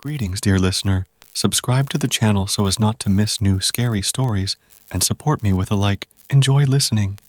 Greetings, dear listener. Subscribe to the channel so as not to miss new scary stories and support me with a like. Enjoy listening.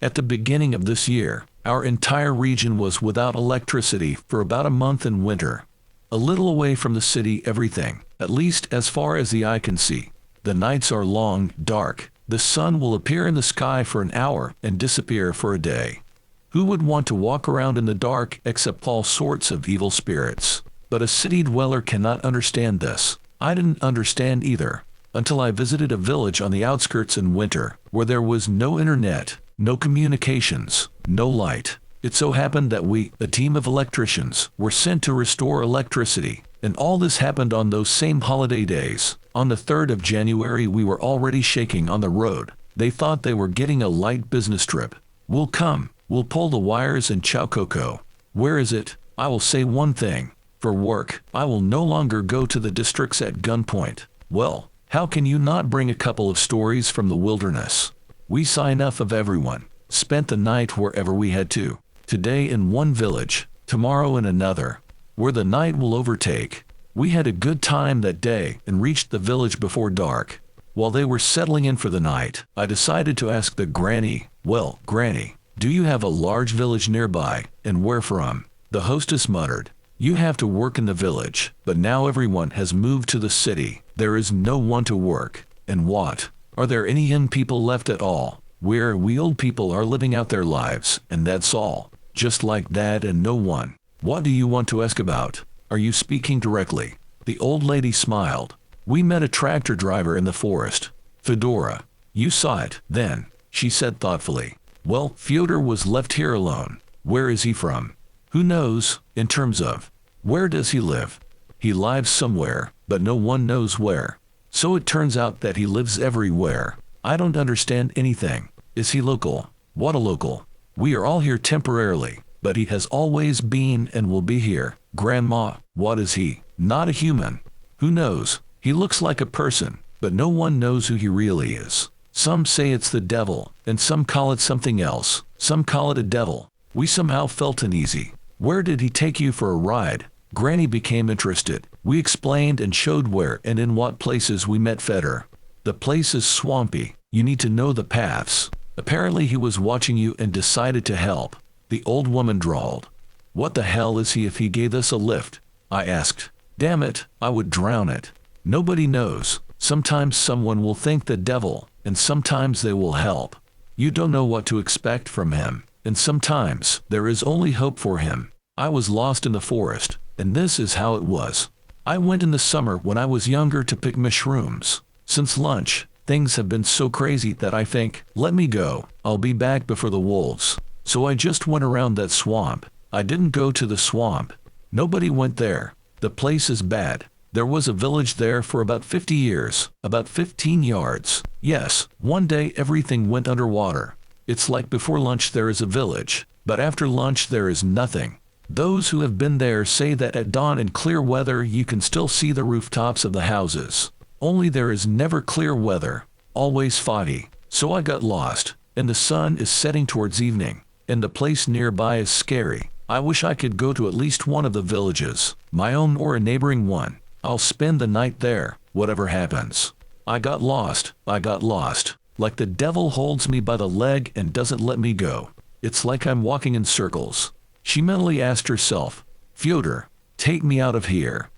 At the beginning of this year, our entire region was without electricity for about a month in winter. A little away from the city, everything, at least as far as the eye can see. The nights are long, dark. The sun will appear in the sky for an hour and disappear for a day. Who would want to walk around in the dark except all sorts of evil spirits? But a city dweller cannot understand this. I didn't understand either, until I visited a village on the outskirts in winter, where there was no internet, no communications, no light. It so happened that we, a team of electricians, were sent to restore electricity, and all this happened on those same holiday days. On the 3rd of January we were already shaking on the road. They thought they were getting a light business trip. We'll come. We'll pull the wires and chow cocoa. Where is it? I will say one thing. For work, I will no longer go to the districts at gunpoint. Well, how can you not bring a couple of stories from the wilderness? We saw enough of everyone. Spent the night wherever we had to. Today in one village, tomorrow in another, where the night will overtake. We had a good time that day and reached the village before dark. While they were settling in for the night, I decided to ask the granny, "Well, Granny, do you have a large village nearby, and where from?" The hostess muttered, "You have to work in the village, but now everyone has moved to the city. There is no one to work. And what? Are there any young people left at all? We old people are living out their lives, and that's all. Just like that and no one. What do you want to ask about? Are you speaking directly?" The old lady smiled. "We met a tractor driver in the forest. Fedora. You saw it, then," she said thoughtfully. "Well, Fyodor was left here alone. Where is he from? Who knows, in terms of, where does he live? He lives somewhere, but no one knows where. So it turns out that he lives everywhere. I don't understand anything. Is he local? What a local? We are all here temporarily, but he has always been and will be here. Grandma, what is he? Not a human. Who knows? He looks like a person, but no one knows who he really is. Some say it's the devil, and some call it something else. Some call it a devil. We somehow felt uneasy. Where did he take you for a ride?" Granny became interested. We explained and showed where and in what places we met Fedor. "The place is swampy. You need to know the paths. Apparently he was watching you and decided to help." The old woman drawled. "What the hell is he if he gave us a lift?" I asked. "Damn it, I would drown it. Nobody knows. Sometimes someone will think the devil, and sometimes they will help. You don't know what to expect from him, and sometimes there is only hope for him." I was lost in the forest, and this is how it was. I went in the summer when I was younger to pick mushrooms. Since lunch, things have been so crazy that I think, let me go, I'll be back before the wolves. So I just went around that swamp. I didn't go to the swamp. Nobody went there. The place is bad. There was a village there for about 50 years, about 15 yards. Yes, one day everything went underwater. It's like before lunch there is a village, but after lunch there is nothing. Those who have been there say that at dawn in clear weather you can still see the rooftops of the houses. Only there is never clear weather, always foggy. So I got lost, and the sun is setting towards evening, and the place nearby is scary. I wish I could go to at least one of the villages, my own or a neighboring one. I'll spend the night there, whatever happens. I got lost, like the devil holds me by the leg and doesn't let me go. It's like I'm walking in circles." She mentally asked herself, "Fyodor, take me out of here."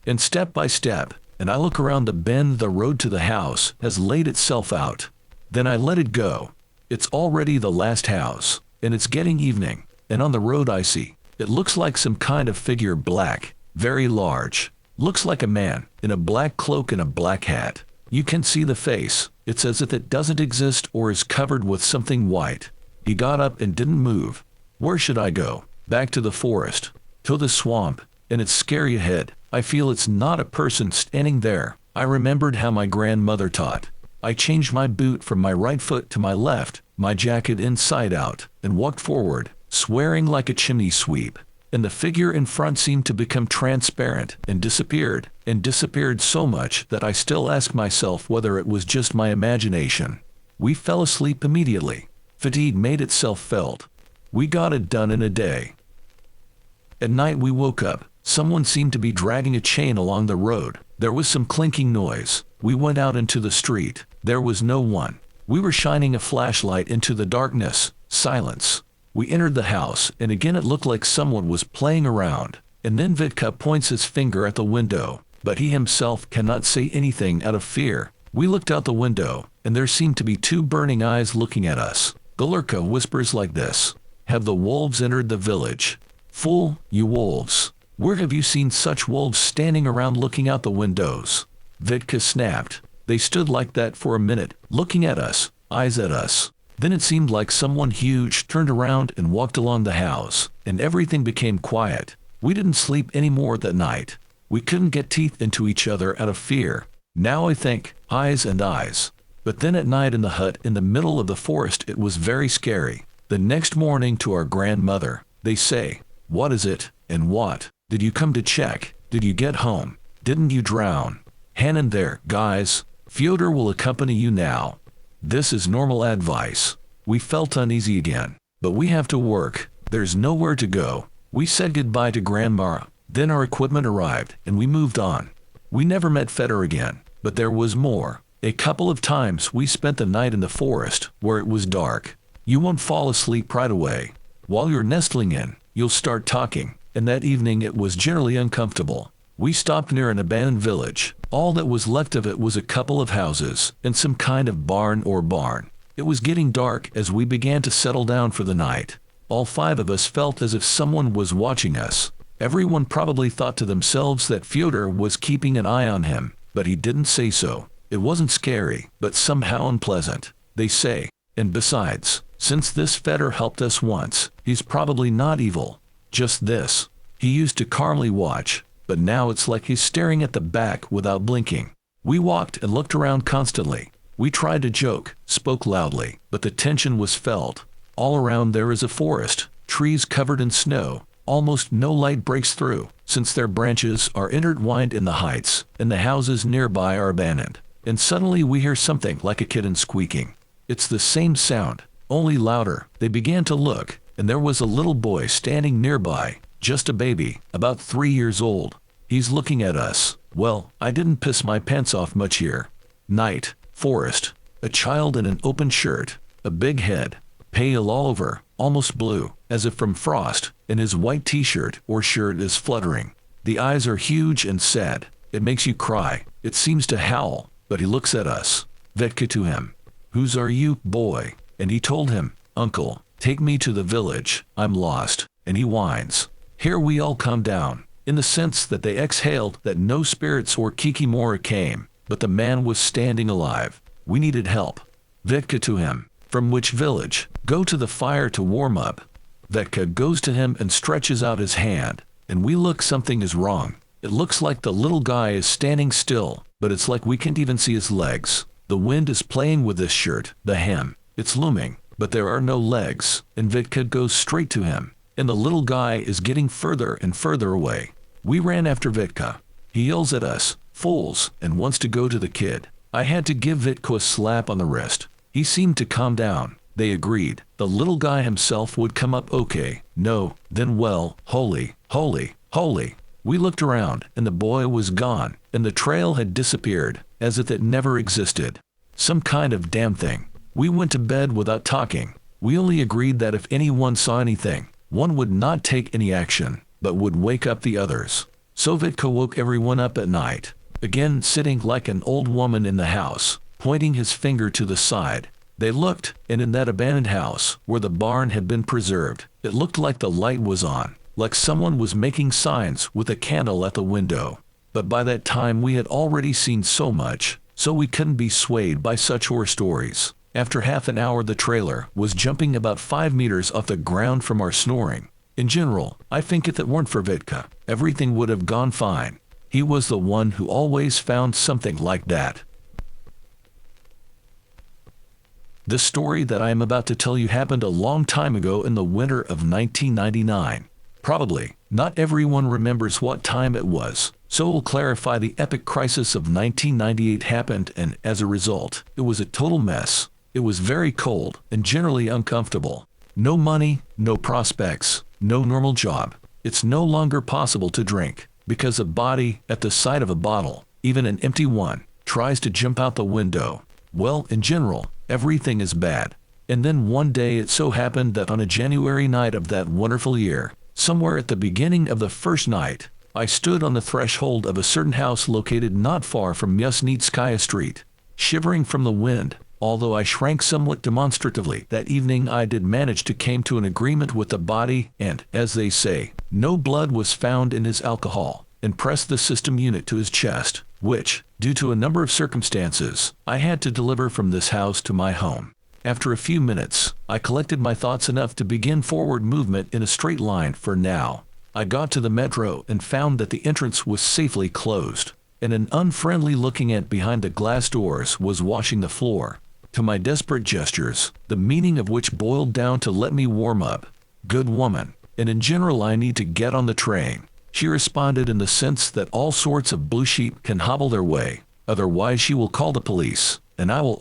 And step by step, and I look around the bend, the road to the house has laid itself out. Then I let it go. It's already the last house, and it's getting evening, and on the road I see, it looks like some kind of figure, black, very large. Looks like a man, in a black cloak and a black hat. You can see the face. It's as if it doesn't exist or is covered with something white. He got up and didn't move. Where should I go? Back to the forest, to the swamp, and it's scary ahead. I feel it's not a person standing there. I remembered how my grandmother taught. I changed my boot from my right foot to my left, my jacket inside out, and walked forward, swearing like a chimney sweep. And the figure in front seemed to become transparent and disappeared so much that I still ask myself whether it was just my imagination. We fell asleep immediately. Fatigue made itself felt. We got it done in a day. At night we woke up. Someone seemed to be dragging a chain along the road. There was some clinking noise. We went out into the street. There was no one. We were shining a flashlight into the darkness. Silence. We entered the house, and again it looked like someone was playing around. And then Vitka points his finger at the window, but he himself cannot say anything out of fear. We looked out the window, and there seemed to be two burning eyes looking at us. Galurka whispers like this: "Have the wolves entered the village? Fool, you wolves! Where have you seen such wolves standing around looking out the windows?" Vitka snapped. They stood like that for a minute, looking at us, eyes at us. Then it seemed like someone huge turned around and walked along the house, and everything became quiet. We didn't sleep anymore that night. We couldn't get teeth into each other out of fear. Now I think, eyes and eyes. But then at night in the hut in the middle of the forest it was very scary. The next morning to our grandmother, they say, "What is it, and what? Did you come to check? Did you get home? Didn't you drown? Hang in there, guys. Fyodor will accompany you now." This is normal advice. We felt uneasy again. But we have to work. There's nowhere to go. We said goodbye to Grandma. Then our equipment arrived, and we moved on. We never met Fedor again, but there was more. A couple of times we spent the night in the forest, where it was dark. You won't fall asleep right away. While you're nestling in, you'll start talking, and that evening it was generally uncomfortable. We stopped near an abandoned village. All that was left of it was a couple of houses, and some kind of barn or barn. It was getting dark as we began to settle down for the night. All five of us felt as if someone was watching us. Everyone probably thought to themselves that Fyodor was keeping an eye on him, but he didn't say so. It wasn't scary, but somehow unpleasant, they say. And besides, since this Fedor helped us once, he's probably not evil. Just this: he used to calmly watch, but now it's like he's staring at the back without blinking. We walked and looked around constantly. We tried to joke, spoke loudly, but the tension was felt. All around there is a forest, trees covered in snow. Almost no light breaks through, since their branches are intertwined in the heights, and the houses nearby are abandoned. And suddenly we hear something like a kitten squeaking. It's the same sound, only louder. They began to look, and there was a little boy standing nearby, just a baby, about 3 years old. He's looking at us. Well, I didn't piss my pants off much here. Night, forest, a child in an open shirt, a big head, pale all over, almost blue, as if from frost, and his white t-shirt or shirt is fluttering. The eyes are huge and sad. It makes you cry. It seems to howl, but he looks at us. Vitka to him: "Whose are you, boy?" And he told him, "Uncle, take me to the village. I'm lost." And he whines. Here we all calm down, in the sense that they exhaled that no spirits or kikimora came, but the man was standing alive. We needed help. Vitka to him: "From which village? Go to the fire to warm up." Vitka goes to him and stretches out his hand, and we look. Something is wrong. It looks like the little guy is standing still, but it's like we can't even see his legs. The wind is playing with this shirt, the hem. It's looming, but there are no legs, and Vitka goes straight to him, and the little guy is getting further and further away. We ran after Vitka. He yells at us, "Fools," and wants to go to the kid. I had to give Vitka a slap on the wrist. He seemed to calm down. They agreed. The little guy himself would come up okay. No, then well, holy, holy, holy. We looked around, and the boy was gone, and the trail had disappeared, as if it never existed. Some kind of damn thing. We went to bed without talking. We only agreed that if anyone saw anything, one would not take any action, but would wake up the others. So Vitka woke everyone up at night, again sitting like an old woman in the house, pointing his finger to the side. They looked, and in that abandoned house, where the barn had been preserved, it looked like the light was on, like someone was making signs with a candle at the window. But by that time we had already seen so much, so we couldn't be swayed by such horror stories. After half an hour the trailer was jumping about 5 meters off the ground from our snoring. In general, I think if it weren't for Vitka, everything would have gone fine. He was the one who always found something like that. The story that I am about to tell you happened a long time ago in the winter of 1999. Probably, not everyone remembers what time it was, so we'll clarify the epic crisis of 1998 happened, and as a result, it was a total mess. It was very cold and generally uncomfortable. No money, no prospects, no normal job. It's no longer possible to drink, because a body, at the sight of a bottle, even an empty one, tries to jump out the window. Well, in general, everything is bad. And then one day it so happened that on a January night of that wonderful year, somewhere at the beginning of the first night, I stood on the threshold of a certain house located not far from Myasnitskaya Street, shivering from the wind. Although I shrank somewhat demonstratively, that evening I did manage to come to an agreement with the body and, as they say, no blood was found in his alcohol, and pressed the system unit to his chest, which, due to a number of circumstances, I had to deliver from this house to my home. After a few minutes, I collected my thoughts enough to begin forward movement in a straight line for now. I got to the metro and found that the entrance was safely closed, and an unfriendly-looking ant behind the glass doors was washing the floor. To my desperate gestures, the meaning of which boiled down to "let me warm up, good woman, and in general I need to get on the train," she responded in the sense that all sorts of blue sheep can hobble their way, otherwise she will call the police, and I'll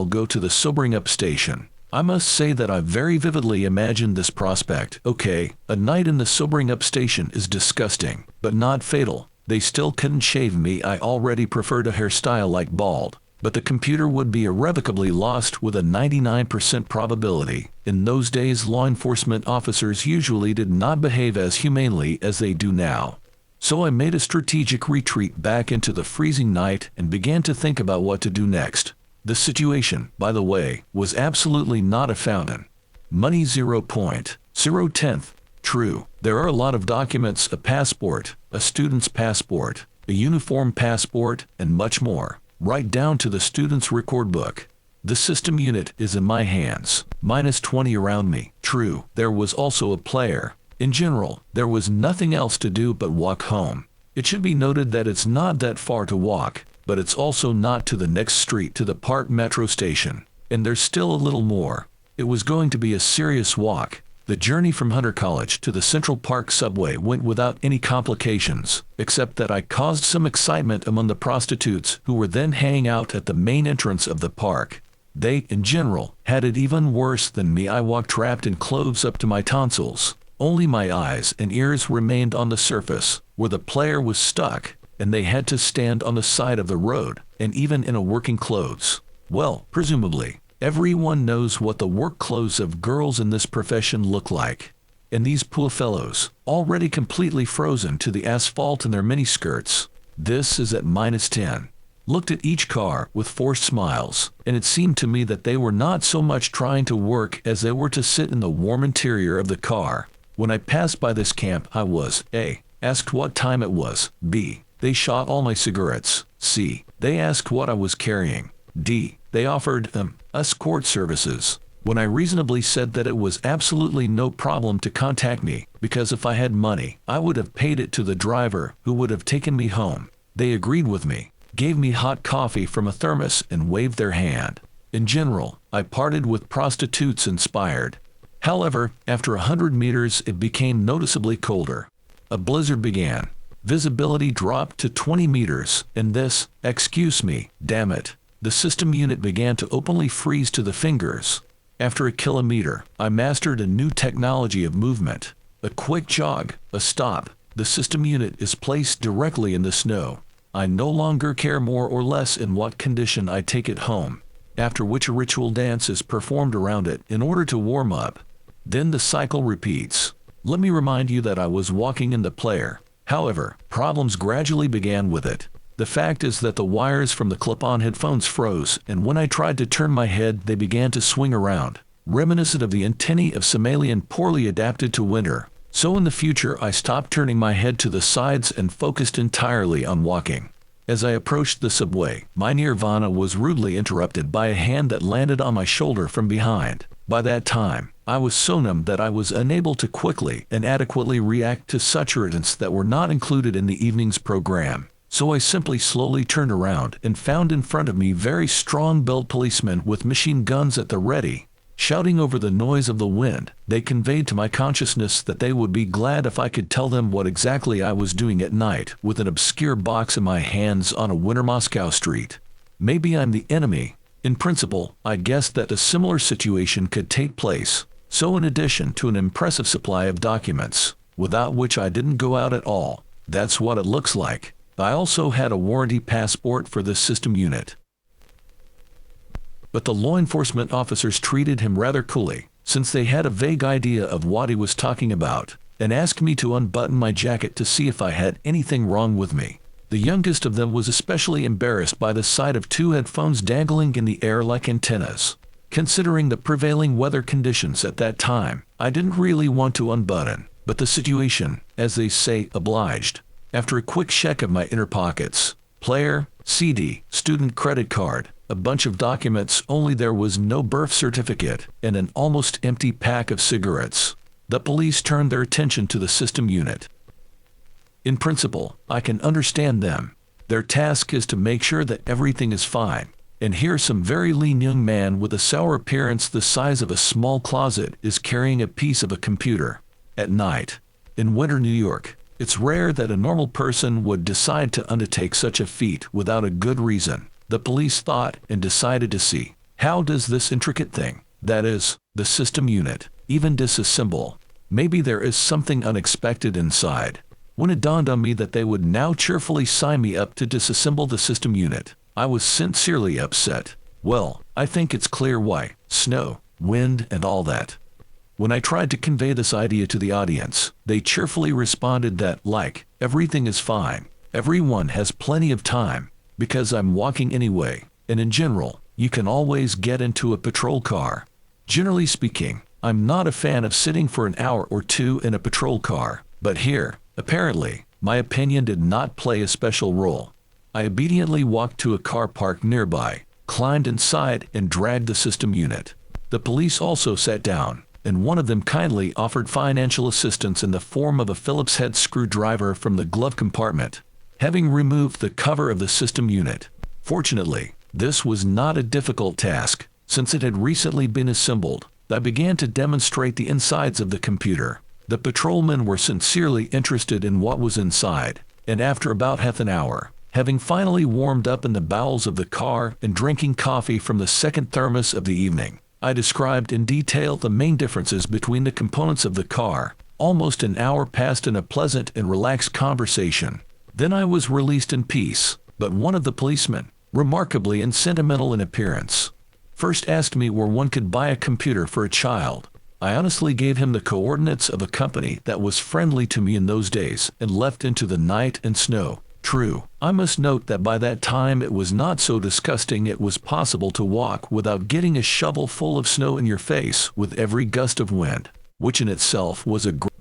go to the sobering up station. I must say that I very vividly imagined this prospect. Okay, a night in the sobering up station is disgusting, but not fatal. They still couldn't shave me. I already preferred a hairstyle like bald. But the computer would be irrevocably lost with a 99% probability. In those days, law enforcement officers usually did not behave as humanely as they do now. So I made a strategic retreat back into the freezing night and began to think about what to do next. The situation, by the way, was absolutely not a fountain. Money 0.010. True, there are a lot of documents, a passport, a student's passport, a uniform passport, and much more. Right down to the student's record book. The system unit is in my hands, -20 around me. True, there was also a player. In general, there was nothing else to do but walk home. It should be noted that it's not that far to walk, but it's also not to the next street to the Park metro station. And there's still a little more. It was going to be a serious walk. The journey from Hunter College to the Central Park subway went without any complications, except that I caused some excitement among the prostitutes who were then hanging out at the main entrance of the park. They, in general, had it even worse than me. I walked wrapped in clothes up to my tonsils. Only my eyes and ears remained on the surface, where the player was stuck, and they had to stand on the side of the road, and even in a working clothes. Well, presumably, everyone knows what the work clothes of girls in this profession look like. And these poor fellows, already completely frozen to the asphalt in their miniskirts. This is at -10. Looked at each car with forced smiles, and it seemed to me that they were not so much trying to work as they were to sit in the warm interior of the car. When I passed by this camp, I was A. asked what time it was. B. They shot all my cigarettes. C. They asked what I was carrying. D. They offered escort services. When I reasonably said that it was absolutely no problem to contact me, because if I had money, I would have paid it to the driver who would have taken me home. They agreed with me, gave me hot coffee from a thermos, and waved their hand. In general, I parted with prostitutes inspired. However, after 100 meters it became noticeably colder. A blizzard began. Visibility dropped to 20 meters, and this, excuse me, damn it. The system unit began to openly freeze to the fingers. After a kilometer, I mastered a new technology of movement. A quick jog, a stop. The system unit is placed directly in the snow. I no longer care more or less in what condition I take it home, after which a ritual dance is performed around it in order to warm up. Then the cycle repeats. Let me remind you that I was walking in the player. However, problems gradually began with it. The fact is that the wires from the clip-on headphones froze, and when I tried to turn my head, they began to swing around, reminiscent of the antennae of some alien poorly adapted to winter. So in the future, I stopped turning my head to the sides and focused entirely on walking. As I approached the subway, my nirvana was rudely interrupted by a hand that landed on my shoulder from behind. By that time, I was so numb that I was unable to quickly and adequately react to such irritants that were not included in the evening's program. So I simply slowly turned around and found in front of me very strong-built policemen with machine guns at the ready. Shouting over the noise of the wind, they conveyed to my consciousness that they would be glad if I could tell them what exactly I was doing at night with an obscure box in my hands on a winter Moscow street. Maybe I'm the enemy. In principle, I guessed that a similar situation could take place. So in addition to an impressive supply of documents, without which I didn't go out at all. That's what it looks like. I also had a warranty passport for this system unit. But the law enforcement officers treated him rather coolly, since they had a vague idea of what he was talking about, and asked me to unbutton my jacket to see if I had anything wrong with me. The youngest of them was especially embarrassed by the sight of two headphones dangling in the air like antennas. Considering the prevailing weather conditions at that time, I didn't really want to unbutton, but the situation, as they say, obliged. After a quick check of my inner pockets, player, CD, student credit card, a bunch of documents, only there was no birth certificate, and an almost empty pack of cigarettes, the police turned their attention to the system unit. In principle, I can understand them. Their task is to make sure that everything is fine. And here some very lean young man with a sour appearance the size of a small closet is carrying a piece of a computer. At night, in winter New York, it's rare that a normal person would decide to undertake such a feat without a good reason. The police thought and decided to see, how does this intricate thing, that is, the system unit, even disassemble? Maybe there is something unexpected inside. When it dawned on me that they would now cheerfully sign me up to disassemble the system unit, I was sincerely upset. Well, I think it's clear why. Snow, wind, and all that. When I tried to convey this idea to the audience, they cheerfully responded that, like, everything is fine. Everyone has plenty of time, because I'm walking anyway, and in general, you can always get into a patrol car. Generally speaking, I'm not a fan of sitting for an hour or two in a patrol car, but here, apparently, my opinion did not play a special role. I obediently walked to a car parked nearby, climbed inside, and dragged the system unit. The police also sat down, and one of them kindly offered financial assistance in the form of a Phillips head screwdriver from the glove compartment, having removed the cover of the system unit. Fortunately, this was not a difficult task, since it had recently been assembled. I began to demonstrate the insides of the computer. The patrolmen were sincerely interested in what was inside, and after about half an hour, having finally warmed up in the bowels of the car and drinking coffee from the second thermos of the evening, I described in detail the main differences between the components of the car. Almost an hour passed in a pleasant and relaxed conversation. Then I was released in peace, but one of the policemen, remarkably and sentimental in appearance, first asked me where one could buy a computer for a child. I honestly gave him the coordinates of a company that was friendly to me in those days and left into the night and snow. True, I must note that by that time it was not so disgusting it was possible to walk without getting a shovel full of snow in your face with every gust of wind, which in itself was a great.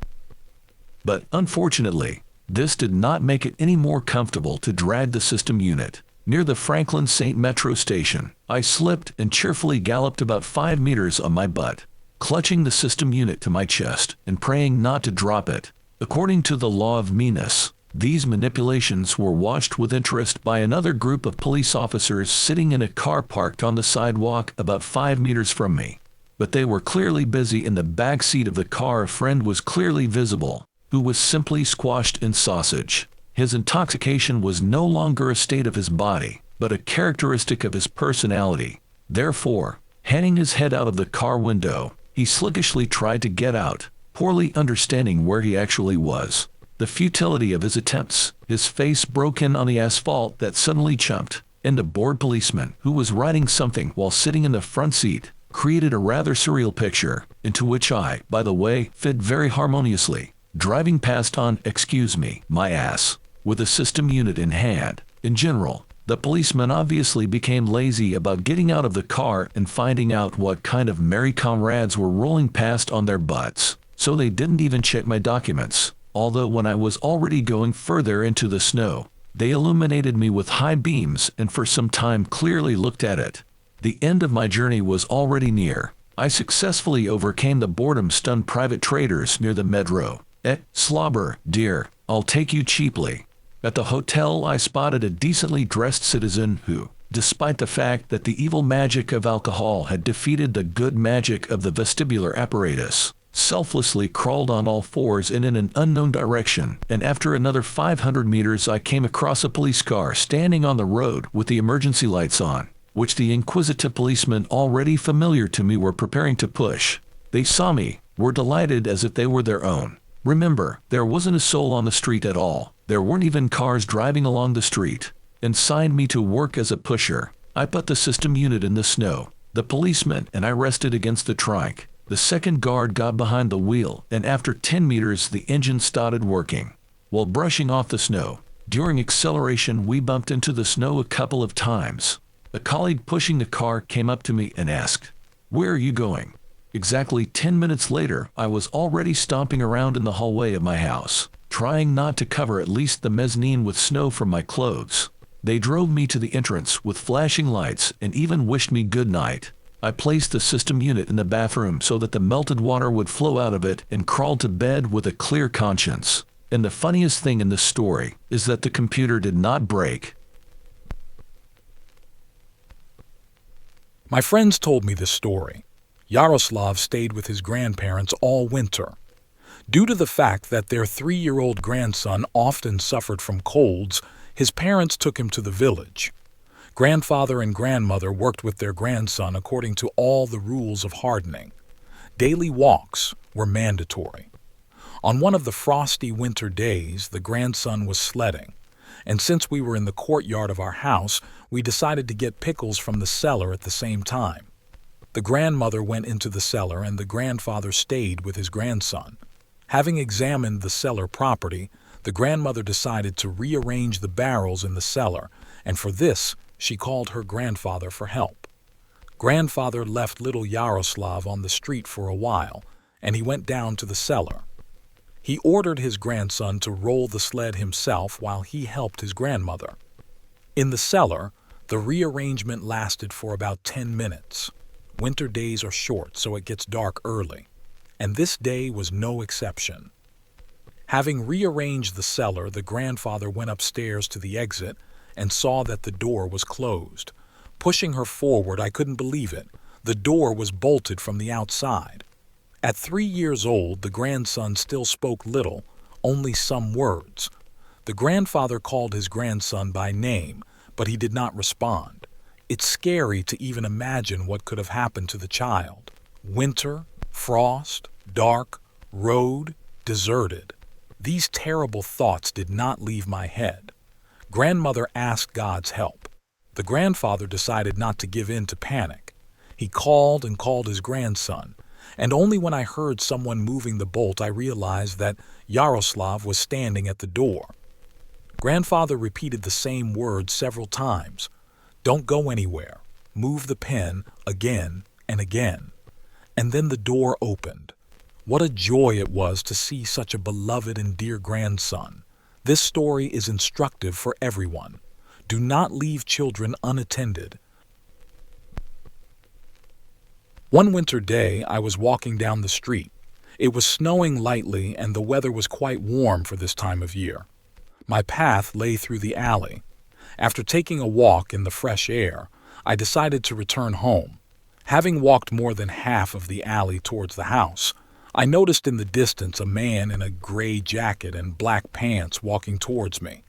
But unfortunately, this did not make it any more comfortable to drag the system unit. Near the Franklin St. Metro station, I slipped and cheerfully galloped about 5 meters on my butt, clutching the system unit to my chest and praying not to drop it. According to the law of meanness, these manipulations were watched with interest by another group of police officers sitting in a car parked on the sidewalk about 5 meters from me. But they were clearly busy in the back seat of the car. A friend was clearly visible, who was simply squashed in sausage. His intoxication was no longer a state of his body, but a characteristic of his personality. Therefore, hanging his head out of the car window, he sluggishly tried to get out, poorly understanding where he actually was. The futility of his attempts, his face broken on the asphalt that suddenly chumped, and a bored policeman who was writing something while sitting in the front seat, created a rather surreal picture, into which I, by the way, fit very harmoniously, driving past on, excuse me, my ass, with a system unit in hand. In general, the policemen obviously became lazy about getting out of the car and finding out what kind of merry comrades were rolling past on their butts, so they didn't even check my documents. Although when I was already going further into the snow, they illuminated me with high beams and for some time clearly looked at it. The end of my journey was already near. I successfully overcame the boredom-stunned private traders near the metro. Slobber, dear, I'll take you cheaply. At the hotel I spotted a decently dressed citizen who, despite the fact that the evil magic of alcohol had defeated the good magic of the vestibular apparatus, selflessly crawled on all fours in an unknown direction, and after another 500 meters I came across a police car standing on the road with the emergency lights on, which the inquisitive policemen already familiar to me were preparing to push. They saw me, were delighted as if they were their own, Remember, there wasn't a soul on the street at all. There weren't even cars driving along the street. And signed me to work as a pusher. I put the system unit in the snow. The policeman and I rested against the trike. The second guard got behind the wheel, and after 10 meters the engine started working. While brushing off the snow, during acceleration we bumped into the snow a couple of times. A colleague pushing the car came up to me and asked, "Where are you going?" Exactly 10 minutes later, I was already stomping around in the hallway of my house, trying not to cover at least the mezzanine with snow from my clothes. They drove me to the entrance with flashing lights and even wished me good night. I placed the system unit in the bathroom so that the melted water would flow out of it and crawled to bed with a clear conscience. And the funniest thing in this story is that the computer did not break. My friends told me this story. Yaroslav stayed with his grandparents all winter. Due to the fact that their 3-year-old grandson often suffered from colds, his parents took him to the village. Grandfather and grandmother worked with their grandson according to all the rules of hardening. Daily walks were mandatory. On one of the frosty winter days, the grandson was sledding, and since we were in the courtyard of our house, we decided to get pickles from the cellar at the same time. The grandmother went into the cellar and the grandfather stayed with his grandson. Having examined the cellar property, the grandmother decided to rearrange the barrels in the cellar, and for this, she called her grandfather for help. Grandfather left little Yaroslav on the street for a while, and he went down to the cellar. He ordered his grandson to roll the sled himself while he helped his grandmother. In the cellar, the rearrangement lasted for about 10 minutes. Winter days are short, so it gets dark early, and this day was no exception. Having rearranged the cellar, the grandfather went upstairs to the exit and saw that the door was closed. Pushing her forward, I couldn't believe it. The door was bolted from the outside. At 3 years old, the grandson still spoke little, only some words. The grandfather called his grandson by name, but he did not respond. It's scary to even imagine what could have happened to the child. Winter, frost, dark, road, deserted. These terrible thoughts did not leave my head. Grandmother asked God's help. The grandfather decided not to give in to panic. He called and called his grandson, and only when I heard someone moving the bolt I realized that Yaroslav was standing at the door. Grandfather repeated the same words several times. "Don't go anywhere. Move the pin again and again." And then the door opened. What a joy it was to see such a beloved and dear grandson. This story is instructive for everyone. Do not leave children unattended. One winter day, I was walking down the street. It was snowing lightly and the weather was quite warm for this time of year. My path lay through the alley. After taking a walk in the fresh air, I decided to return home. Having walked more than half of the alley towards the house, I noticed in the distance a man in a gray jacket and black pants walking towards me.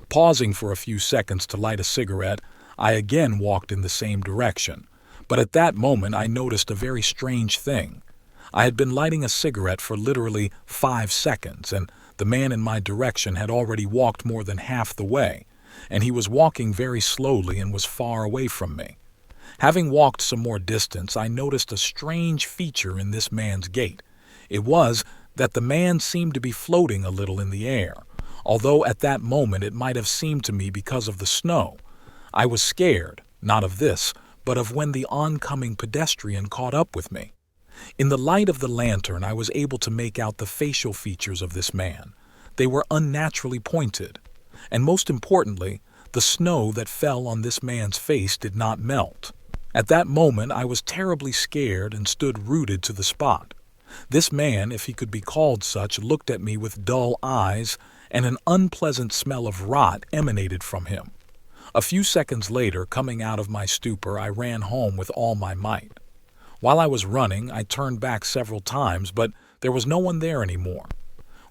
Pausing for a few seconds to light a cigarette, I again walked in the same direction. But at that moment, I noticed a very strange thing. I had been lighting a cigarette for literally 5 seconds, and the man in my direction had already walked more than half the way, and he was walking very slowly and was far away from me. Having walked some more distance, I noticed a strange feature in this man's gait. It was that the man seemed to be floating a little in the air, although at that moment it might have seemed to me because of the snow. I was scared, not of this, but of when the oncoming pedestrian caught up with me. In the light of the lantern, I was able to make out the facial features of this man. They were unnaturally pointed, and most importantly, the snow that fell on this man's face did not melt. At that moment, I was terribly scared and stood rooted to the spot. This man, if he could be called such, looked at me with dull eyes, and an unpleasant smell of rot emanated from him. A few seconds later, coming out of my stupor, I ran home with all my might. While I was running, I turned back several times, but there was no one there anymore.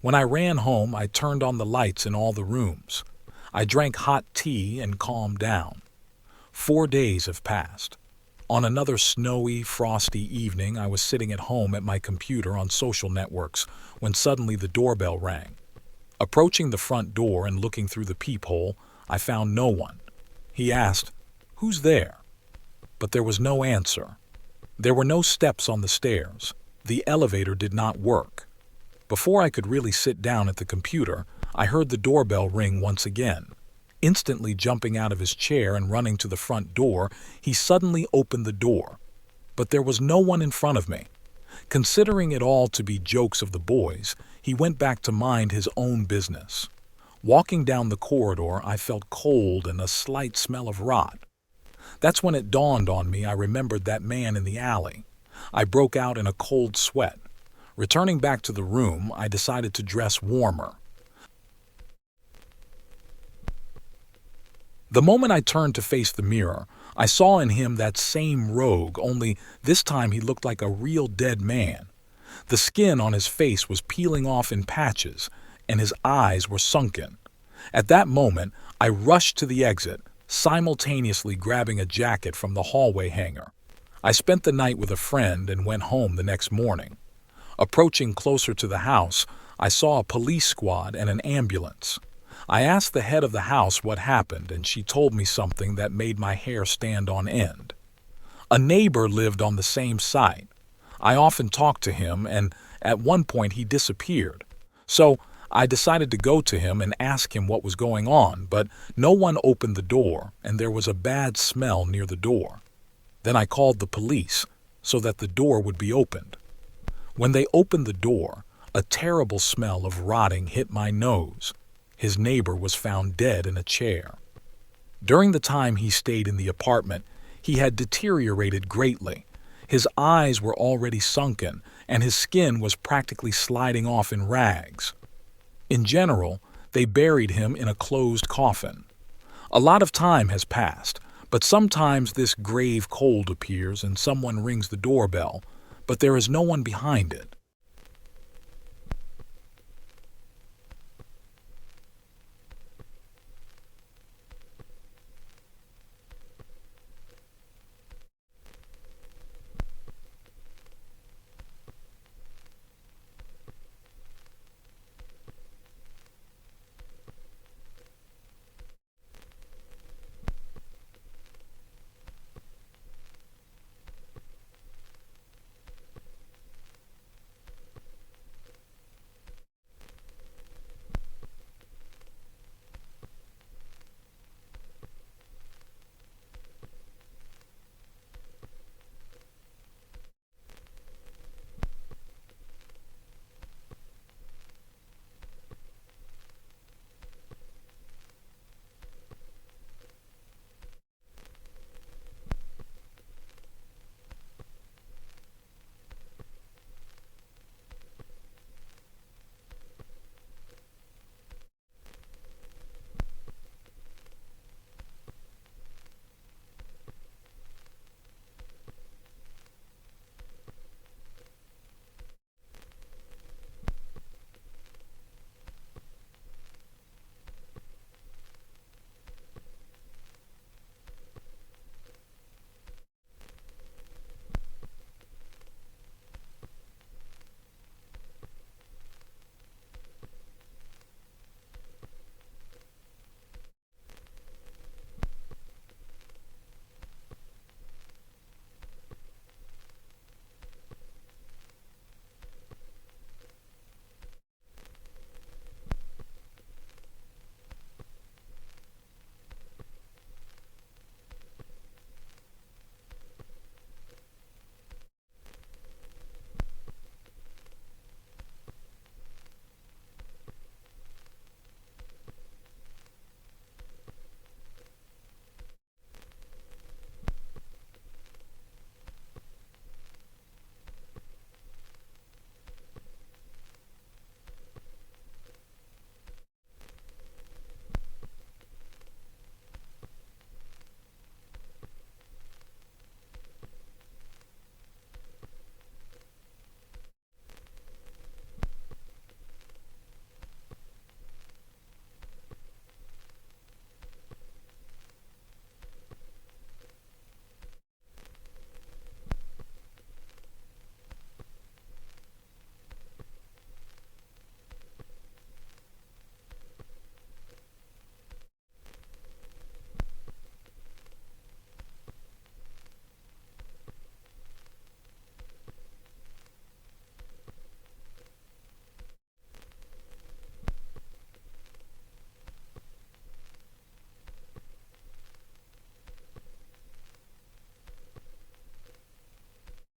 When I ran home, I turned on the lights in all the rooms. I drank hot tea and calmed down. 4 days have passed. On another snowy, frosty evening, I was sitting at home at my computer on social networks when suddenly the doorbell rang. Approaching the front door and looking through the peephole, I found no one. He asked, "Who's there?" But there was no answer. There were no steps on the stairs. The elevator did not work. Before I could really sit down at the computer, I heard the doorbell ring once again. Instantly jumping out of his chair and running to the front door, he suddenly opened the door. But there was no one in front of me. Considering it all to be jokes of the boys, he went back to mind his own business. Walking down the corridor, I felt cold and a slight smell of rot. That's when it dawned on me I remembered that man in the alley. I broke out in a cold sweat. Returning back to the room, I decided to dress warmer. The moment I turned to face the mirror, I saw in him that same rogue, only this time he looked like a real dead man. The skin on his face was peeling off in patches, and his eyes were sunken. At that moment, I rushed to the exit, simultaneously grabbing a jacket from the hallway hanger. I spent the night with a friend and went home the next morning. Approaching closer to the house, I saw a police squad and an ambulance. I asked the head of the house what happened, and she told me something that made my hair stand on end. A neighbor lived on the same site. I often talked to him, and at one point he disappeared. So I decided to go to him and ask him what was going on, but no one opened the door, and there was a bad smell near the door. Then I called the police so that the door would be opened. When they opened the door, a terrible smell of rotting hit my nose. His neighbor was found dead in a chair. During the time he stayed in the apartment, he had deteriorated greatly. His eyes were already sunken, and his skin was practically sliding off in rags. In general, they buried him in a closed coffin. A lot of time has passed, but sometimes this grave cold appears and someone rings the doorbell, but there is no one behind it.